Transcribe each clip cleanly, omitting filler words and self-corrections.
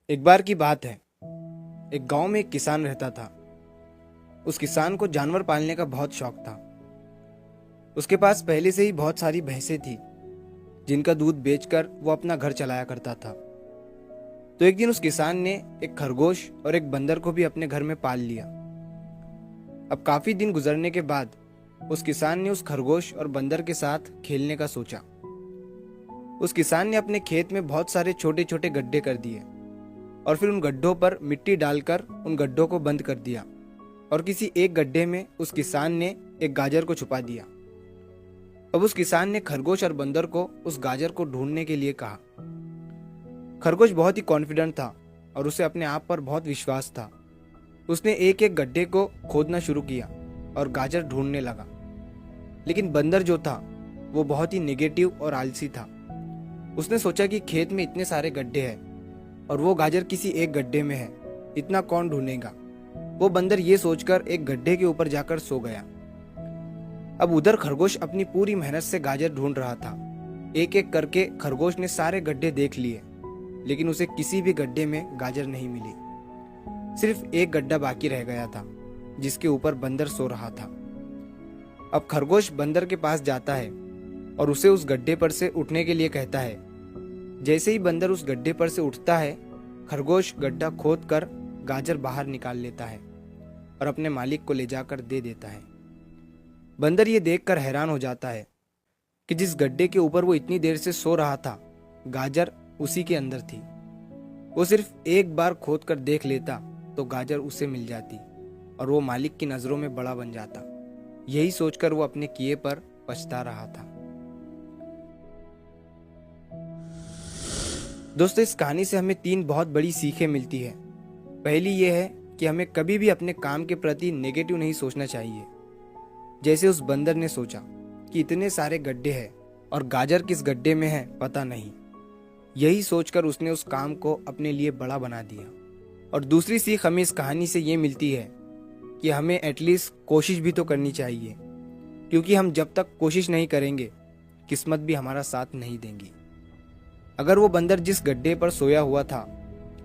एक बार की बात है। एक गांव में एक किसान रहता था। उस किसान को जानवर पालने का बहुत शौक था। उसके पास पहले से ही बहुत सारी भैंसें थी जिनका दूध बेचकर वो अपना घर चलाया करता था। तो एक दिन उस किसान ने एक खरगोश और एक बंदर को भी अपने घर में पाल लिया। अब काफी दिन गुजरने के बाद उस किसान ने उस खरगोश और बंदर के साथ खेलने का सोचा। उस किसान ने अपने खेत में बहुत सारे छोटे छोटे गड्ढे कर दिए और फिर उन गड्ढों पर मिट्टी डालकर उन गड्ढों को बंद कर दिया और किसी एक गड्ढे में उस किसान ने एक गाजर को छुपा दिया। अब उस किसान ने खरगोश और बंदर को उस गाजर को ढूंढने के लिए कहा। खरगोश बहुत ही कॉन्फिडेंट था और उसे अपने आप पर बहुत विश्वास था। उसने एक एक गड्ढे को खोदना शुरू किया और गाजर ढूंढने लगा। लेकिन बंदर जो था वो बहुत ही नेगेटिव और आलसी था। उसने सोचा कि खेत में इतने सारे गड्ढे हैं और वो गाजर किसी एक गड्ढे में है, इतना कौन ढूंढेगा। वो बंदर ये सोचकर एक गड्ढे के ऊपर जाकर सो गया। अब उधर खरगोश अपनी पूरी मेहनत से गाजर ढूंढ रहा था। एक एक करके खरगोश ने सारे गड्ढे देख लिए, लेकिन उसे किसी भी गड्ढे में गाजर नहीं मिली। सिर्फ एक गड्ढा बाकी रह गया था जिसके ऊपर बंदर सो रहा था। अब खरगोश बंदर के पास जाता है और उसे उस गड्ढे पर से उठने के लिए कहता है। जैसे ही बंदर उस गड्ढे पर से उठता है, खरगोश गड्ढा खोद कर गाजर बाहर निकाल लेता है और अपने मालिक को ले जाकर दे देता है। बंदर ये देखकर हैरान हो जाता है कि जिस गड्ढे के ऊपर वो इतनी देर से सो रहा था, गाजर उसी के अंदर थी। वो सिर्फ एक बार खोद कर देख लेता तो गाजर उसे मिल जाती और वो मालिक की नजरों में बड़ा बन जाता। यही सोचकर वो अपने किए पर पछता रहा था। दोस्तों, इस कहानी से हमें 3 बहुत बड़ी सीखें मिलती है। पहली ये है कि हमें कभी भी अपने काम के प्रति नेगेटिव नहीं सोचना चाहिए। जैसे उस बंदर ने सोचा कि इतने सारे गड्ढे हैं और गाजर किस गड्ढे में है पता नहीं। यही सोचकर उसने उस काम को अपने लिए बड़ा बना दिया। और दूसरी सीख हमें इस कहानी से ये मिलती है कि हमें एटलीस्ट कोशिश भी तो करनी चाहिए, क्योंकि हम जब तक कोशिश नहीं करेंगे किस्मत भी हमारा साथ नहीं देंगी। अगर वो बंदर जिस गड्ढे पर सोया हुआ था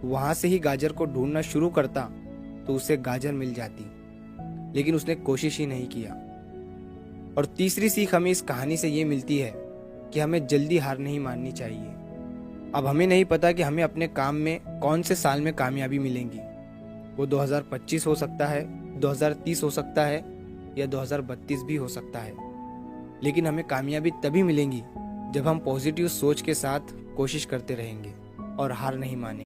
वहां से ही गाजर को ढूंढना शुरू करता तो उसे गाजर मिल जाती, लेकिन उसने कोशिश ही नहीं किया। और तीसरी सीख हमें इस कहानी से ये मिलती है कि हमें जल्दी हार नहीं माननी चाहिए। अब हमें नहीं पता कि हमें अपने काम में कौन से साल में कामयाबी मिलेंगी। वो 2025 हो सकता है, 2030 हो सकता है या 2032 भी हो सकता है, लेकिन हमें कामयाबी तभी मिलेंगी जब हम पॉजिटिव सोच के साथ कोशिश करते रहेंगे और हार नहीं मानेंगे।